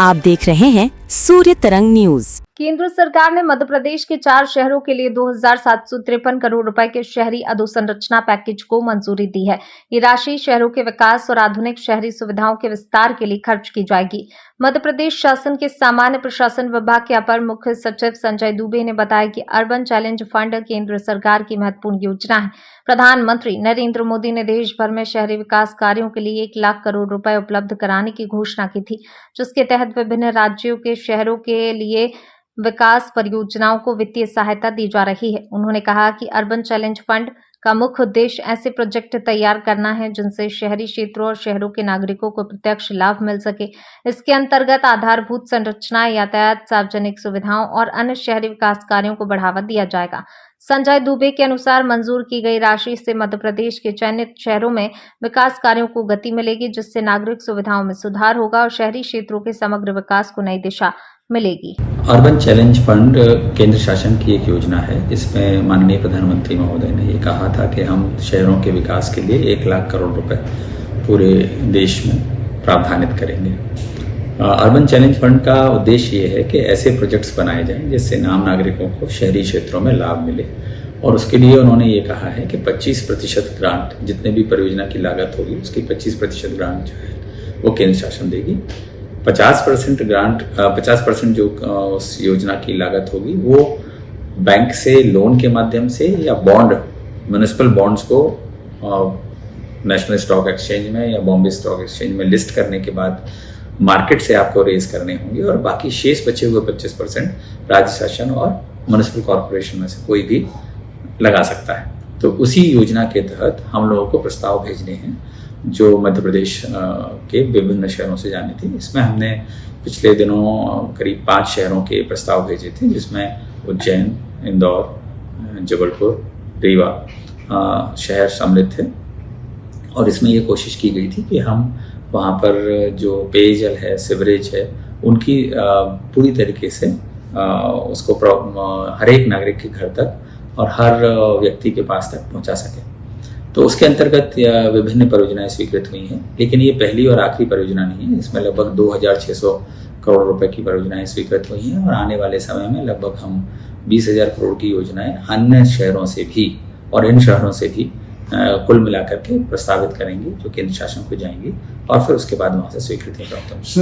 आप देख रहे हैं सूर्य तरंग न्यूज। केंद्र सरकार ने मध्य प्रदेश के 4 शहरों के लिए 2,753 करोड़ रुपए के शहरी अधोसंरचना पैकेज को मंजूरी दी है। ये राशि शहरों के विकास और आधुनिक शहरी सुविधाओं के विस्तार के लिए खर्च की जाएगी। मध्य प्रदेश शासन के सामान्य प्रशासन विभाग के अपर मुख्य सचिव संजय दुबे ने बताया कि अर्बन चैलेंज फंड केंद्र सरकार की महत्वपूर्ण योजना है। प्रधानमंत्री नरेंद्र मोदी ने देश भर में शहरी विकास कार्यों के लिए 1 लाख करोड़ रुपए उपलब्ध कराने की घोषणा की थी, जिसके तहत विभिन्न राज्यों के शहरों के लिए विकास परियोजनाओं को वित्तीय सहायता दी जा रही है। उन्होंने कहा कि अर्बन चैलेंज फंड का मुख्य उद्देश्य ऐसे प्रोजेक्ट तैयार करना है जिनसे शहरी क्षेत्रों और शहरों के नागरिकों को प्रत्यक्ष लाभ मिल सके। इसके अंतर्गत आधारभूत संरचना, यातायात, सार्वजनिक सुविधाओं और अन्य शहरी विकास कार्यों को बढ़ावा दिया जाएगा। संजय दुबे के अनुसार मंजूर की गई राशि से मध्य प्रदेश के चयनित शहरों में विकास कार्यों को गति मिलेगी, जिससे नागरिक सुविधाओं में सुधार होगा और शहरी क्षेत्रों के समग्र विकास को नई दिशा मिलेगी। अर्बन चैलेंज फंड केंद्र शासन की एक योजना है। इसमें माननीय प्रधानमंत्री महोदय ने ये कहा था कि हम शहरों के विकास के लिए 1 लाख करोड़ रुपए पूरे देश में प्रावधानित करेंगे। अर्बन चैलेंज फंड का उद्देश्य ये है कि ऐसे प्रोजेक्ट्स बनाए जाएं जिससे आम नागरिकों को शहरी क्षेत्रों में लाभ मिले, और उसके लिए उन्होंने ये कहा है कि 25% ग्रांट, जितने भी परियोजना की लागत होगी उसकी 25% ग्रांट जो है वो केंद्र शासन देगी। 50% ग्रांट 50% जो उस योजना की लागत होगी वो बैंक से लोन के माध्यम से या बॉन्ड, म्युनिसिपल बॉन्ड्स को नेशनल स्टॉक एक्सचेंज में या बॉम्बे स्टॉक एक्सचेंज में लिस्ट करने के बाद मार्केट से आपको रेज करने होंगे, और बाकी शेष बचे हुए 25% राज्य शासन और म्युनिसिपल कॉर्पोरेशन में से कोई भी लगा सकता है। तो उसी योजना के तहत हम लोगों को प्रस्ताव भेजने हैं जो मध्य प्रदेश के विभिन्न शहरों से जाने थे। इसमें हमने पिछले दिनों करीब 5 शहरों के प्रस्ताव भेजे थे, जिसमें उज्जैन, इंदौर, जबलपुर, रीवा शहर सम्मिलित थे। और इसमें ये कोशिश की गई थी कि हम वहाँ पर जो पेयजल है, सिवरेज है, उनकी पूरी तरीके से उसको हर एक नागरिक के घर तक और हर व्यक्ति के पास तक पहुँचा सके। तो उसके अंतर्गत विभिन्न परियोजनाएं स्वीकृत हुई हैं, लेकिन ये पहली और आखिरी परियोजना नहीं है। इसमें लगभग 2,600 करोड़ रुपए की परियोजनाएं स्वीकृत हुई हैं, और आने वाले समय में लगभग हम 20,000 करोड़ की योजनाएं अन्य शहरों से भी और इन शहरों से भी कुल मिलाकर के प्रस्तावित करेंगे, जो केंद्र शासन को जाएंगी और फिर उसके बाद वहाँ से स्वीकृति प्राप्त होंगी।